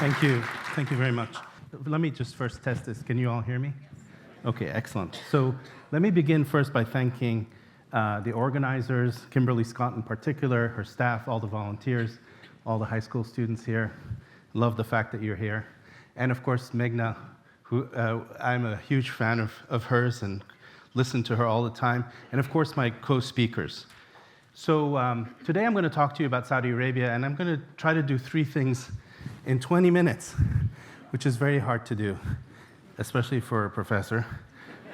Thank you. Thank you very much. Let me just first test this. Can you all hear me? Okay, excellent. So let me begin first by thanking the organizers, Kimberly Scott in particular, her staff, all the volunteers, all the high school students here. Love the fact that you're here. And of course, Meghna, who I'm a huge fan of hers and listen to her all the time. And of course, my co-speakers. So today I'm going to talk to you about Saudi Arabia, and I'm going to try to do 3 things in 20 minutes, which is very hard to do, especially for a professor.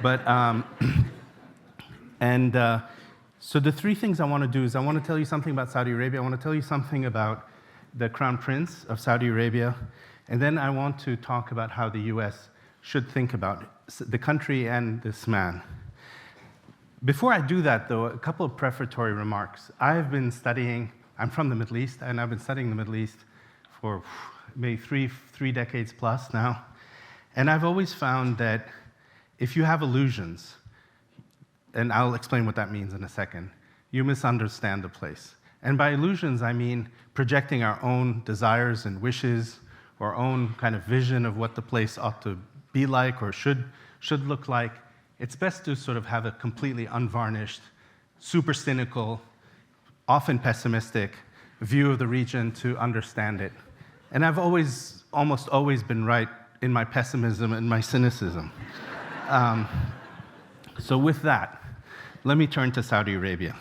But, so the 3 things I want to do is I want to tell you something about Saudi Arabia, I want to tell you something about the Crown Prince of Saudi Arabia, and then I want to talk about how the US should think about the country and this man. Before I do that, though, a couple of prefatory remarks. I've been studying, I'm from the Middle East, and I've been studying the Middle East for maybe three decades plus now. And I've always found that if you have illusions, and I'll explain what that means in a second, you misunderstand the place. And by illusions, I mean projecting our own desires and wishes, our own kind of vision of what the place ought to be like or should look like. It's best to sort of have a completely unvarnished, super cynical, often pessimistic view of the region to understand it. And I've almost always been right in my pessimism and my cynicism. So with that, let me turn to Saudi Arabia.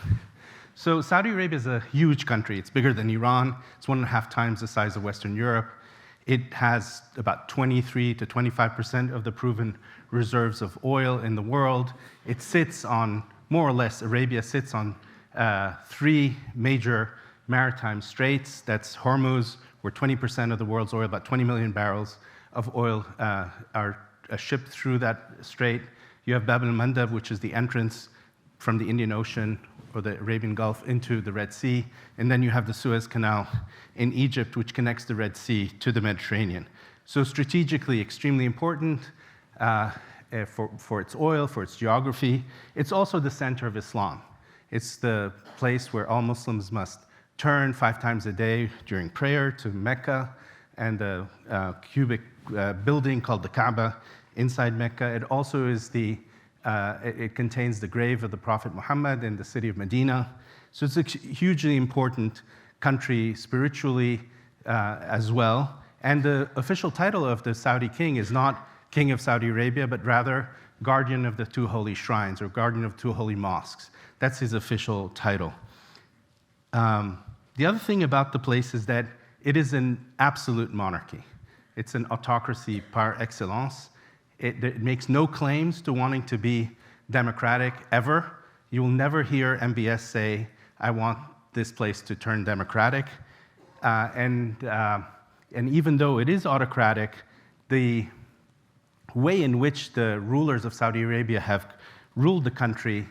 So Saudi Arabia is a huge country. It's bigger than Iran. It's 1.5 times the size of Western Europe. It has about 23 to 25% of the proven reserves of oil in the world. It sits on, more or less, Arabia sits on 3 major maritime straits. That's Hormuz, where 20% of the world's oil, about 20 million barrels of oil, are shipped through that strait. You have Bab-el-Mandeb, which is the entrance from the Indian Ocean or the Arabian Gulf into the Red Sea. And then you have the Suez Canal in Egypt, which connects the Red Sea to the Mediterranean. So strategically extremely important for its oil, for its geography. It's also the center of Islam. It's the place where all Muslims must turn 5 times a day during prayer to Mecca and the cubic building called the Kaaba inside Mecca. It also is it contains the grave of the Prophet Mohammed in the city of Medina. So it's a hugely important country spiritually as well. And the official title of the Saudi king is not King of Saudi Arabia, but rather Guardian of the 2 holy shrines or Guardian of 2 holy mosques. That's his official title. The other thing about the place is that it is an absolute monarchy. It's an autocracy par excellence. It makes no claims to wanting to be democratic ever. You will never hear MBS say, I want this place to turn democratic. And even though it is autocratic, the way in which the rulers of Saudi Arabia have ruled the country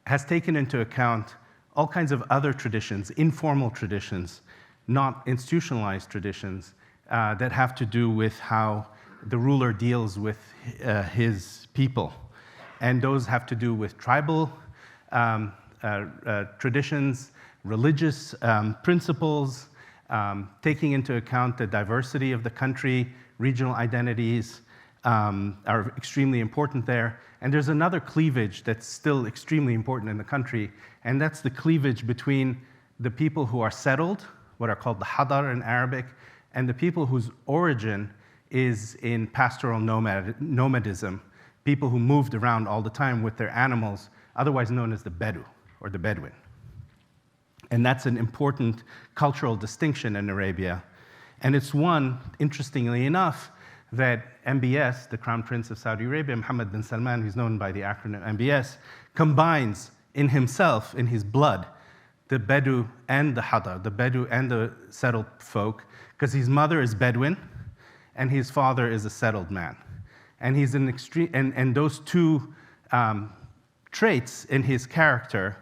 has taken into account all kinds of other traditions, informal traditions, not institutionalized traditions, that have to do with how the ruler deals with his people. And those have to do with tribal traditions, religious principles, taking into account the diversity of the country, regional identities are extremely important there. And there's another cleavage that's still extremely important in the country, and that's the cleavage between the people who are settled, what are called the Hadar in Arabic, and the people whose origin is in pastoral nomadism, people who moved around all the time with their animals, otherwise known as the Bedu, or the Bedouin. And that's an important cultural distinction in Arabia. And it's one, interestingly enough, that MBS, the Crown Prince of Saudi Arabia, Mohammed bin Salman, who's known by the acronym MBS, combines in himself, in his blood, the Bedu and the Hadar, the Bedu and the settled folk, because his mother is Bedouin, and his father is a settled man. And he's an extreme, and those 2 traits in his character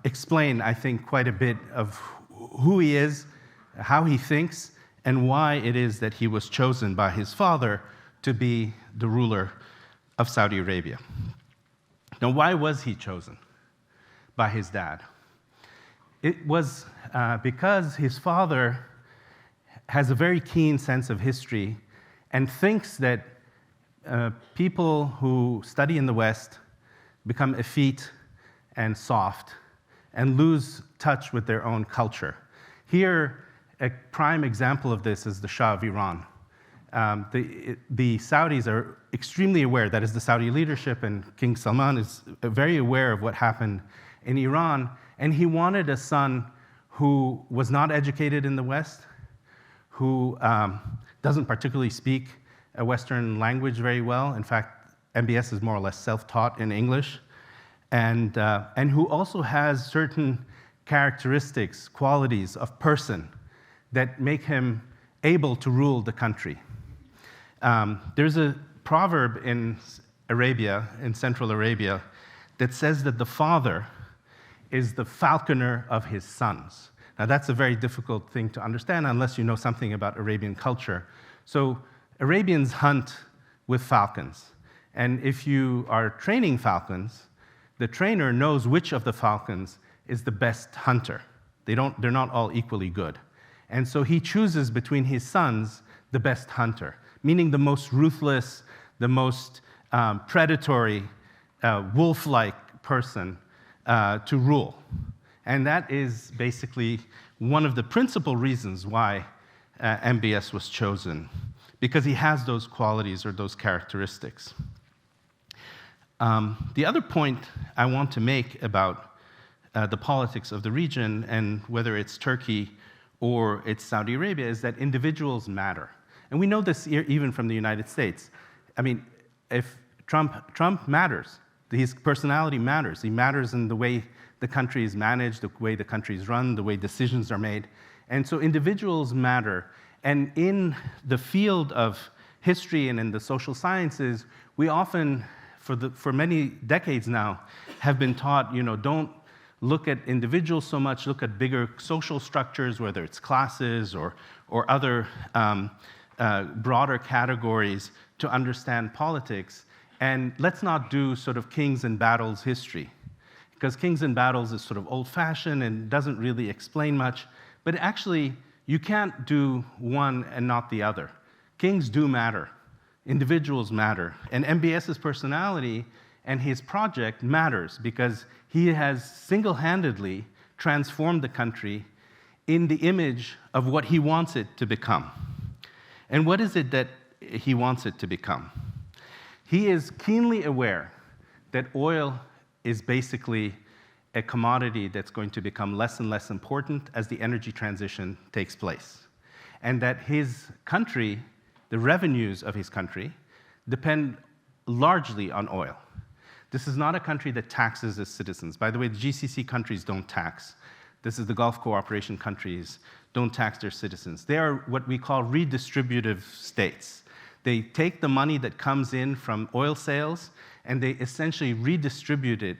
explain, I think, quite a bit of who he is, how he thinks, and why it is that he was chosen by his father to be the ruler of Saudi Arabia. Now, why was he chosen by his dad? It was because his father has a very keen sense of history and thinks that people who study in the West become effete and soft and lose touch with their own culture. Here, a prime example of this is the Shah of Iran. The Saudis are extremely aware, that is the Saudi leadership, and King Salman is very aware of what happened in Iran, and he wanted a son who was not educated in the West, who doesn't particularly speak a Western language very well. In fact, MBS is more or less self-taught in English, and who also has certain characteristics, qualities of person that make him able to rule the country. There's a proverb in Arabia, in Central Arabia, that says that the father is the falconer of his sons. Now, that's a very difficult thing to understand unless you know something about Arabian culture. So, Arabians hunt with falcons. And if you are training falcons, the trainer knows which of the falcons is the best hunter. They're not all equally good. And so he chooses between his sons the best hunter, meaning the most ruthless, the most predatory, wolf-like person to rule. And that is basically one of the principal reasons why MBS was chosen, because he has those qualities or those characteristics. The other point I want to make about the politics of the region, and whether it's Turkey or it's Saudi Arabia, is that individuals matter. And we know this even from the United States. I mean, if Trump matters, his personality matters. He matters in the way the country is managed, the way the country is run, the way decisions are made. And so individuals matter. And in the field of history and in the social sciences, we often, for many decades now, have been taught, don't look at individuals so much, look at bigger social structures, whether it's classes or other broader categories to understand politics. And let's not do sort of kings and battles history, because kings and battles is sort of old-fashioned and doesn't really explain much. But actually, you can't do one and not the other. Kings do matter. Individuals matter. And MBS's personality and his project matters because he has single-handedly transformed the country in the image of what he wants it to become. And what is it that he wants it to become? He is keenly aware that oil is basically a commodity that's going to become less and less important as the energy transition takes place. And that his country, the revenues of his country, depend largely on oil. This is not a country that taxes its citizens. By the way, the GCC countries don't tax. This is the Gulf Cooperation countries don't tax their citizens. They are what we call redistributive states. They take the money that comes in from oil sales and they essentially redistribute it,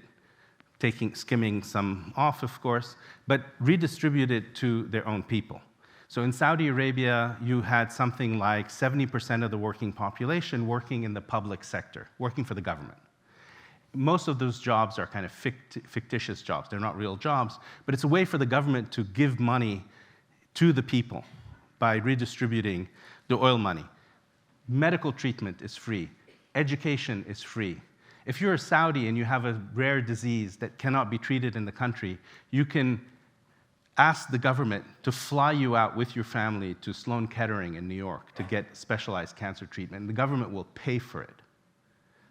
skimming some off, of course, but redistribute it to their own people. So in Saudi Arabia, you had something like 70% of the working population working in the public sector, working for the government. Most of those jobs are kind of fictitious jobs. They're not real jobs, but it's a way for the government to give money to the people by redistributing the oil money. Medical treatment is free. Education is free. If you're a Saudi and you have a rare disease that cannot be treated in the country, you can ask the government to fly you out with your family to Sloan Kettering in New York to get specialized cancer treatment, and the government will pay for it.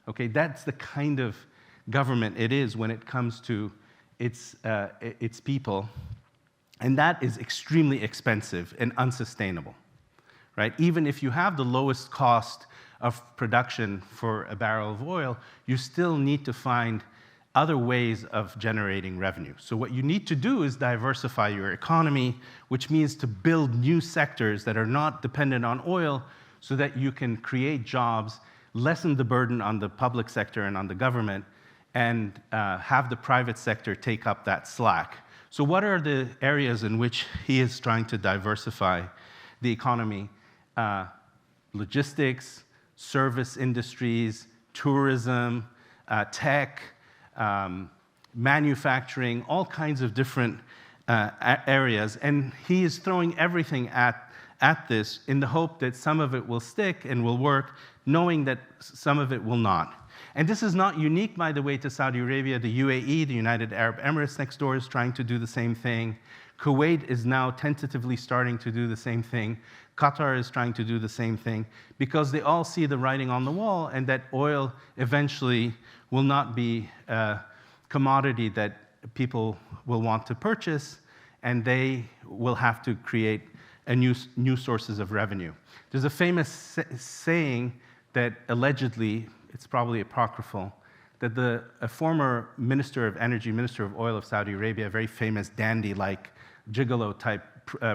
Okay, that's the kind of government it is when it comes to its people, and that is extremely expensive and unsustainable, right? Even if you have the lowest cost of production for a barrel of oil, you still need to find other ways of generating revenue. So what you need to do is diversify your economy, which means to build new sectors that are not dependent on oil so that you can create jobs, lessen the burden on the public sector and on the government, and have the private sector take up that slack. So what are the areas in which he is trying to diversify the economy? Logistics, service industries, tourism, tech, manufacturing, all kinds of different areas. And he is throwing everything at at this in the hope that some of it will stick and will work, knowing that some of it will not. And this is not unique, by the way, to Saudi Arabia. The UAE, the United Arab Emirates next door, is trying to do the same thing. Kuwait is now tentatively starting to do the same thing. Qatar is trying to do the same thing because they all see the writing on the wall and that oil eventually will not be a commodity that people will want to purchase, and they will have to create new sources of revenue. There's a famous saying that allegedly, it's probably apocryphal, that a former Minister of Energy, Minister of Oil of Saudi Arabia, a very famous dandy-like gigolo-type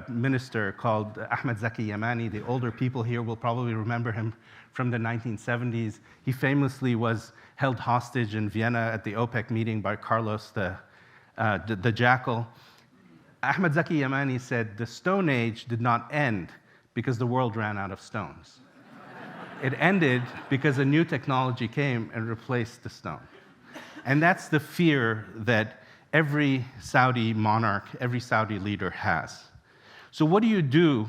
minister called Ahmed Zaki Yamani. The older people here will probably remember him from the 1970s. He famously was held hostage in Vienna at the OPEC meeting by Carlos the Jackal. Ahmed Zaki Yamani said, the Stone Age did not end because the world ran out of stones. It ended because a new technology came and replaced the stone. And that's the fear that every Saudi monarch, every Saudi leader has. So what do you do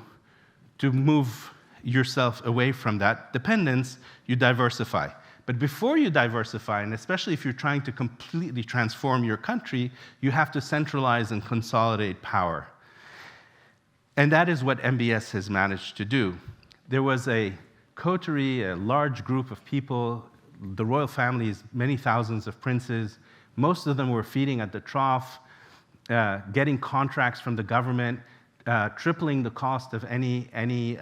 to move yourself away from that dependence? You diversify. But before you diversify, and especially if you're trying to completely transform your country, you have to centralize and consolidate power. And that is what MBS has managed to do. There was a coterie, a large group of people, the royal families, many thousands of princes. Most of them were feeding at the trough, getting contracts from the government, tripling the cost of any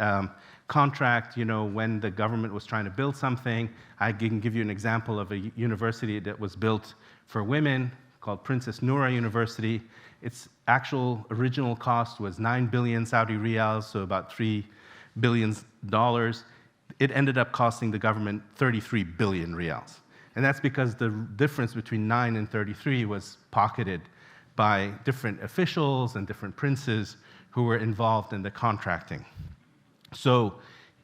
contract, when the government was trying to build something. I can give you an example of a university that was built for women called Princess Noura University. Its actual original cost was 9 billion Saudi riyals, so about $3 billion. It ended up costing the government 33 billion riyals. And that's because the difference between 9 and 33 was pocketed by different officials and different princes who were involved in the contracting. So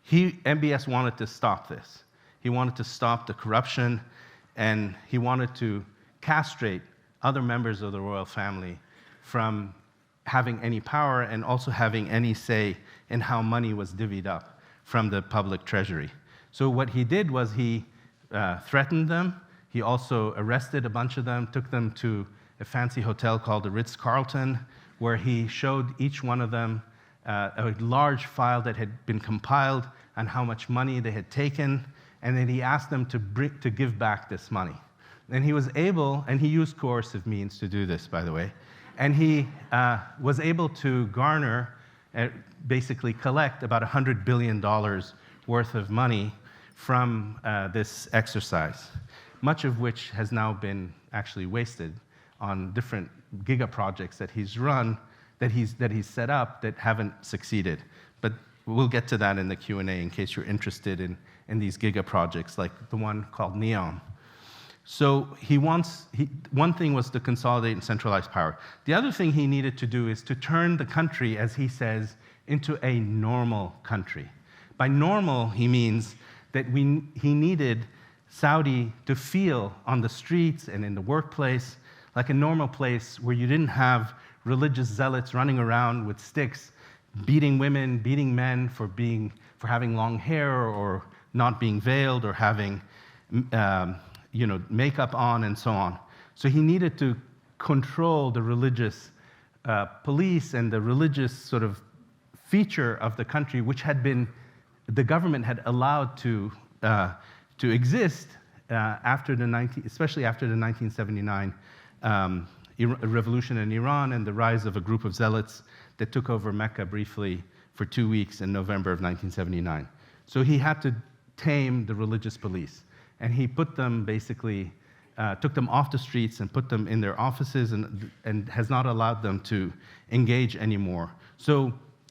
MBS wanted to stop this. He wanted to stop the corruption, and he wanted to castrate other members of the royal family from having any power and also having any say in how money was divvied up from the public treasury. So what he did was he threatened them. He also arrested a bunch of them, took them to a fancy hotel called the Ritz-Carlton, where he showed each one of them a large file that had been compiled on how much money they had taken, and then he asked them to give back this money. And he was able, and he used coercive means to do this, by the way, and he was able to garner, basically collect about $100 billion worth of money from this exercise, much of which has now been actually wasted on different giga projects that he's run, that he's set up that haven't succeeded. But we'll get to that in the Q&A in case you're interested in these giga projects, like the one called NEOM. So one thing was to consolidate and centralize power. The other thing he needed to do is to turn the country, as he says, into a normal country. By normal, he means that he needed Saudi to feel on the streets and in the workplace like a normal place where you didn't have religious zealots running around with sticks, beating women, beating men for having long hair or not being veiled or having makeup on and so on. So he needed to control the religious police and the religious sort of feature of the country, which the government had allowed to exist especially after the 1979 revolution in Iran and the rise of a group of zealots that took over Mecca briefly for 2 weeks in November of 1979. So he had to tame the religious police, and he put them basically, took them off the streets and put them in their offices and has not allowed them to engage anymore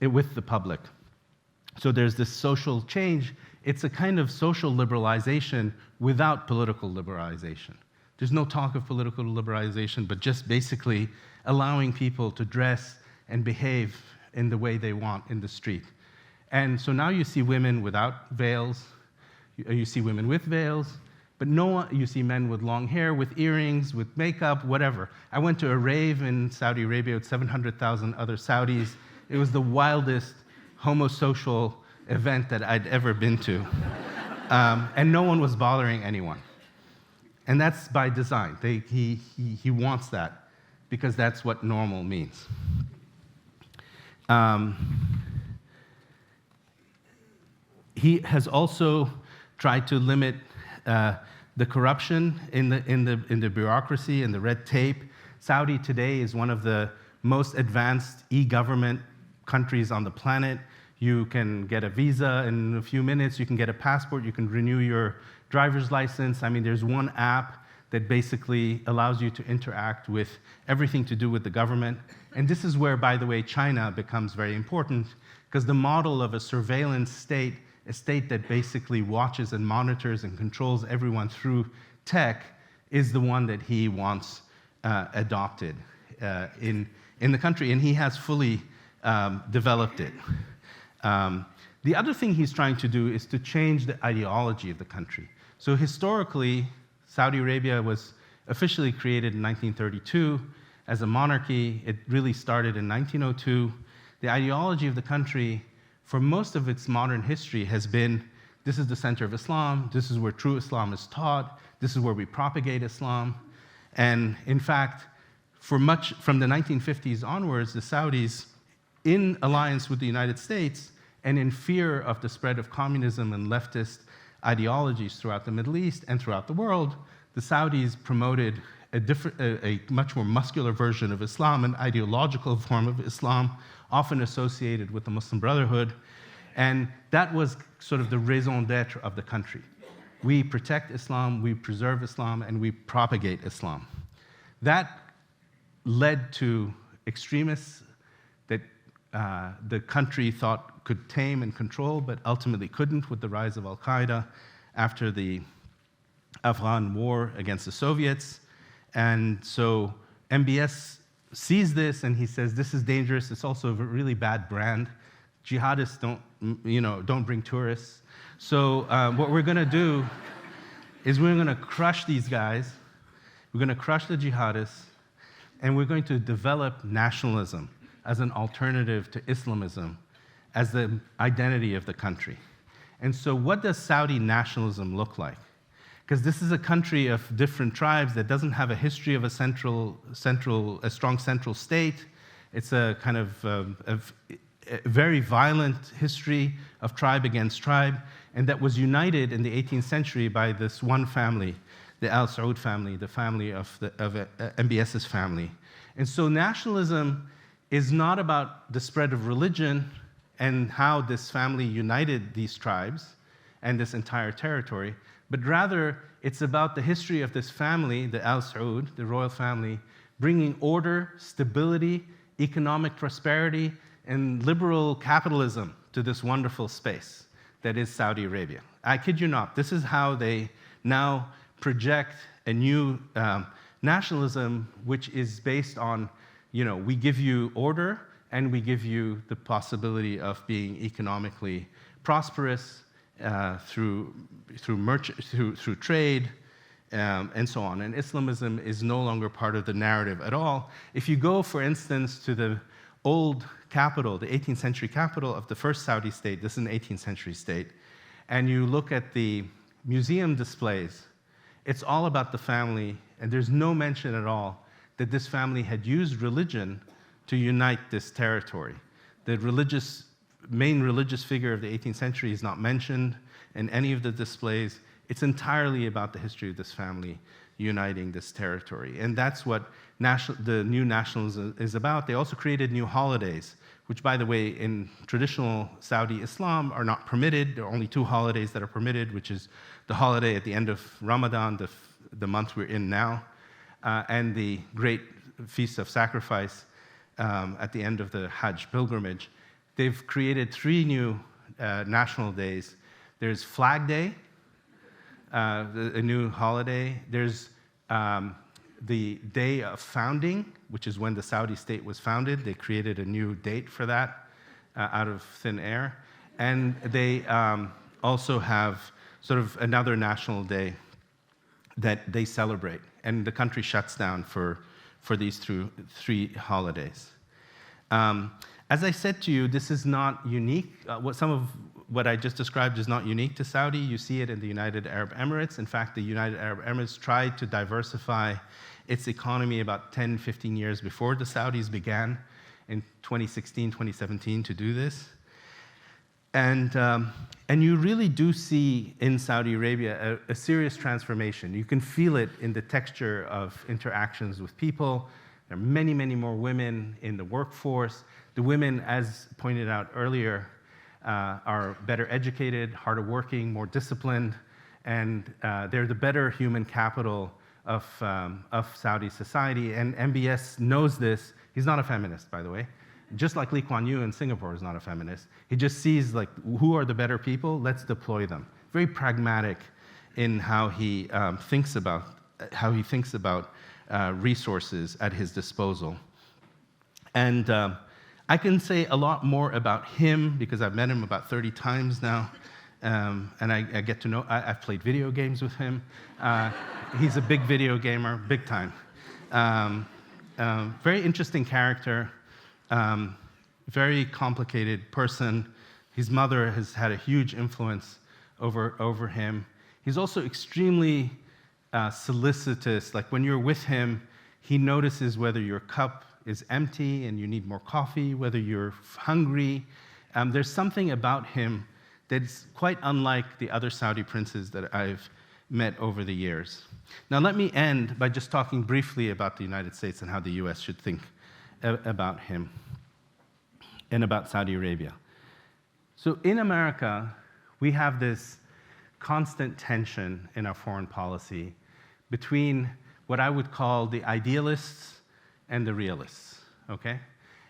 with the public. So there's this social change. It's a kind of social liberalization without political liberalization. There's no talk of political liberalization, but just basically allowing people to dress and behave in the way they want in the street. And so now you see women without veils, you see women with veils, but you see men with long hair, with earrings, with makeup, whatever. I went to a rave in Saudi Arabia with 700,000 other Saudis. It was the wildest homosocial event that I'd ever been to. And no one was bothering anyone. And that's by design. He wants that because that's what normal means. He has also tried to limit the corruption in the bureaucracy and the red tape. Saudi today is one of the most advanced e-government countries on the planet. You can get a visa in a few minutes, you can get a passport, you can renew your driver's license. I mean, there's one app that basically allows you to interact with everything to do with the government. And this is where, by the way, China becomes very important, because the model of a surveillance state, a state that basically watches and monitors and controls everyone through tech, is the one that he wants adopted in the country, and he has fully developed it. The other thing he's trying to do is to change the ideology of the country. So historically, Saudi Arabia was officially created in 1932 as a monarchy. It really started in 1902. The ideology of the country, for most of its modern history, has been, this is the center of Islam, this is where true Islam is taught, this is where we propagate Islam. And in fact, for much from the 1950s onwards, the Saudis, in alliance with the United States and in fear of the spread of communism and leftist ideologies throughout the Middle East and throughout the world, the Saudis promoted a much more muscular version of Islam, an ideological form of Islam, often associated with the Muslim Brotherhood. And that was sort of the raison d'etre of the country. We protect Islam, we preserve Islam, and we propagate Islam. That led to extremists that the country thought could tame and control, but ultimately couldn't, with the rise of Al-Qaeda after the Afghan war against the Soviets. And so MBS sees this and he says, this is dangerous, it's also a really bad brand. Jihadists don't bring tourists. So what we're gonna do is we're gonna crush these guys, we're gonna crush the jihadists, and we're going to develop nationalism as an alternative to Islamism, as the identity of the country. And so what does Saudi nationalism look like? Because this is a country of different tribes that doesn't have a history of a strong central state. It's a kind of a very violent history of tribe against tribe, and that was united in the 18th century by this one family, the Al Saud family, the family of MBS's family. And so nationalism is not about the spread of religion and how this family united these tribes and this entire territory, but rather it's about the history of this family, the Al Saud, the royal family, bringing order, stability, economic prosperity, and liberal capitalism to this wonderful space that is Saudi Arabia. I kid you not, this is how they now project a new nationalism, which is based on, we give you order and we give you the possibility of being economically prosperous through trade and so on. And Islamism is no longer part of the narrative at all. If you go, for instance, to the old capital, the 18th century capital of the first Saudi state, this is an 18th century state, and you look at the museum displays, it's all about the family, and there's no mention at all that this family had used religion to unite this territory. The main religious figure of the 18th century is not mentioned in any of the displays. It's entirely about the history of this family uniting this territory. And that's what the new nationalism is about. They also created new holidays, which, by the way, in traditional Saudi Islam are not permitted. There are only two holidays that are permitted, which is the holiday at the end of Ramadan, the month we're in now, and the great Feast of Sacrifice at the end of the Hajj pilgrimage. They've created three new national days. There's Flag Day, a new holiday. There's the Day of Founding, which is when the Saudi state was founded. They created a new date for that out of thin air. And they also have sort of another national day that they celebrate. And the country shuts down for these three holidays. As I said to you, this is not unique. Some of what I just described is not unique to Saudi. You see it in the United Arab Emirates. In fact, the United Arab Emirates tried to diversify its economy about 10, 15 years before the Saudis began in 2016, 2017 to do this. And you really do see in Saudi Arabia a serious transformation. You can feel it in the texture of interactions with people. There are many, many more women in the workforce. The women, as pointed out earlier, are better educated, harder working, more disciplined, and they're the better human capital of Saudi society. And MBS knows this. He's not a feminist, by the way. Just like Lee Kuan Yew in Singapore is not a feminist. He just sees, like, who are the better people? Let's deploy them. Very pragmatic in how he thinks about resources at his disposal. And I can say a lot more about him because I've met him about 30 times now, and I get to know. I've played video games with him. He's a big video gamer, big time. Very interesting character. Very complicated person. His mother has had a huge influence over him. He's also extremely solicitous. Like when you're with him, he notices whether your cup is empty and you need more coffee, whether you're hungry. There's something about him that's quite unlike the other Saudi princes that I've met over the years. Now let me end by just talking briefly about the United States and how the US should think about him and about Saudi Arabia. So in America, we have this constant tension in our foreign policy between what I would call the idealists and the realists, okay?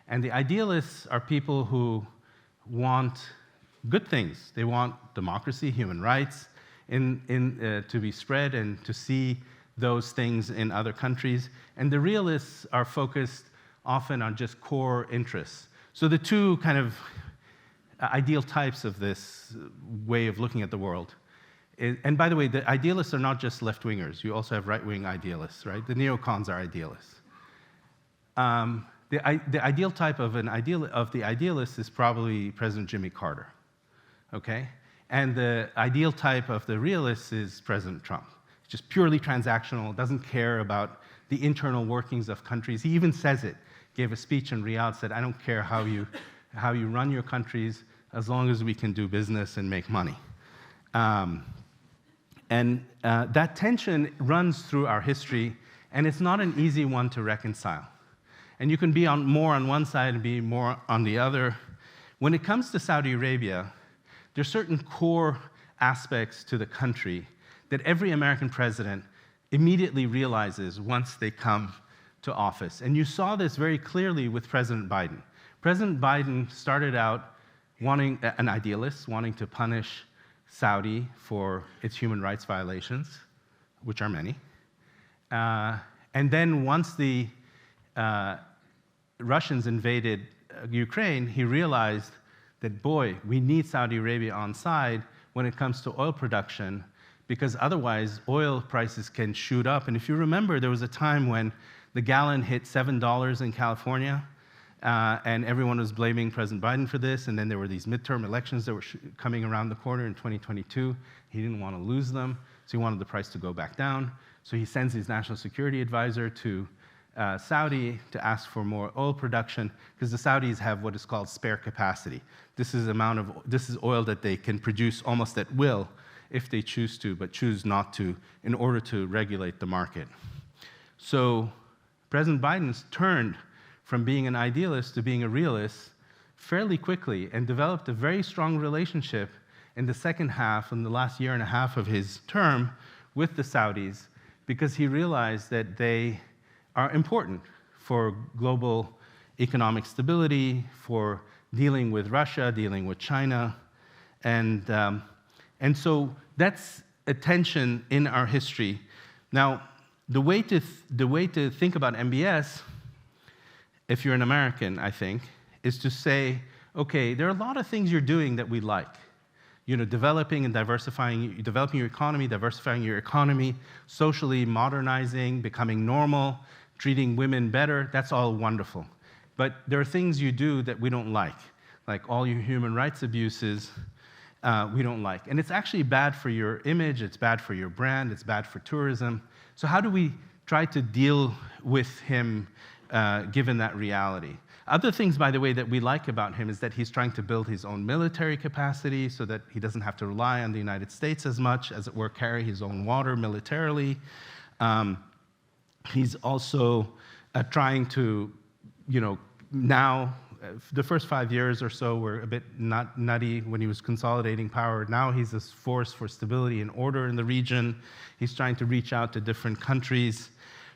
And the idealists are people who want good things. They want democracy, human rights to be spread and to see those things in other countries. And the realists are focused often on just core interests. So the two kind of ideal types of this way of looking at the world. And by the way, the idealists are not just left-wingers. You also have right-wing idealists, right? The neocons are idealists. The ideal type of the idealist is probably President Jimmy Carter, okay? And the ideal type of the realist is President Trump. Just purely transactional, doesn't care about the internal workings of countries. He even says it. Gave a speech in Riyadh, said, I don't care how you run your countries, as long as we can do business and make money. That tension runs through our history, and it's not an easy one to reconcile. And you can be more on one side and be more on the other. When it comes to Saudi Arabia, there's certain core aspects to the country that every American president immediately realizes once they come to office. And you saw this very clearly with President Biden. President Biden started out an idealist, wanting to punish Saudi for its human rights violations, which are many. And then once the Russians invaded Ukraine, he realized that, boy, we need Saudi Arabia on side when it comes to oil production, because otherwise oil prices can shoot up. And if you remember, there was a time when the gallon hit $7 in California, and everyone was blaming President Biden for this, and then there were these midterm elections that were coming around the corner in 2022. He didn't want to lose them, so he wanted the price to go back down. So he sends his national security advisor to Saudi to ask for more oil production, because the Saudis have what is called spare capacity. This is oil that they can produce almost at will if they choose to, but choose not to in order to regulate the market. So President Biden's turned from being an idealist to being a realist fairly quickly and developed a very strong relationship in the second half, in the last year and a half of his term, with the Saudis, because he realized that they are important for global economic stability, for dealing with Russia, dealing with China. And so that's a tension in our history. Now, the way to think about MBS, if you're an American, I think, is to say, okay, there are a lot of things you're doing that we like. You know, developing and diversifying, developing your economy, diversifying your economy, socially modernizing, becoming normal, treating women better, that's all wonderful. but there are things you do that we don't like all your human rights abuses, we don't like. And it's actually bad for your image, it's bad for your brand, it's bad for tourism. So how do we try to deal with him given that reality? Other things, by the way, that we like about him is that he's trying to build his own military capacity so that he doesn't have to rely on the United States as much, as it were, carry his own water militarily. He's also trying to, now, the first 5 years or so were a bit nutty when he was consolidating power. Now he's this force for stability and order in the region. He's trying to reach out to different countries,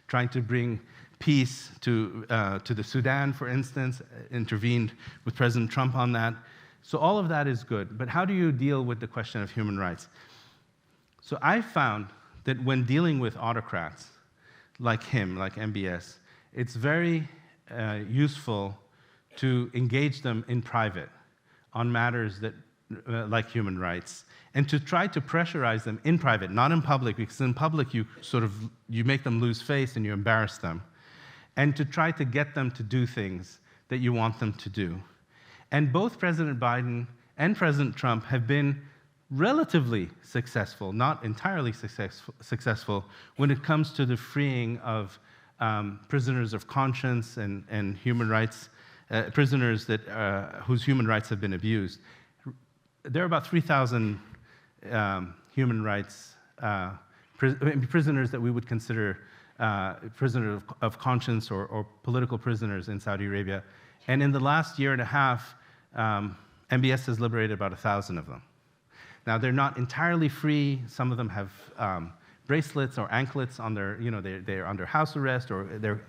trying to bring peace to the Sudan, for instance, intervened with President Trump on that. So all of that is good. But how do you deal with the question of human rights? So I found that when dealing with autocrats like him, like MBS, it's very useful to engage them in private on matters that, like human rights, and to try to pressurize them in private, not in public, because in public you make them lose face and you embarrass them, and to try to get them to do things that you want them to do. And both President Biden and President Trump have been relatively successful, not entirely successful, when it comes to the freeing of prisoners of conscience and human rights, prisoners whose human rights have been abused. There are about 3,000 human rights prisoners that we would consider prisoners of conscience or political prisoners in Saudi Arabia. And in the last year and a half, MBS has liberated about 1,000 of them. Now, they're not entirely free. Some of them have bracelets or anklets on their, they're under house arrest, or they're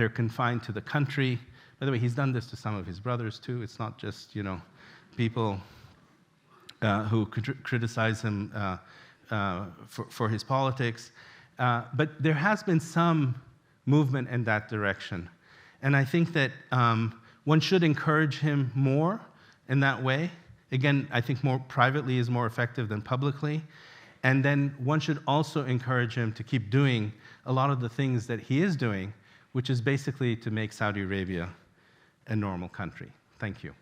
confined to the country. By the way, he's done this to some of his brothers too. It's not just, people who criticize him for his politics. But there has been some movement in that direction. And I think that one should encourage him more in that way. Again, I think more privately is more effective than publicly. And then one should also encourage him to keep doing a lot of the things that he is doing, which is basically to make Saudi Arabia a normal country. Thank you.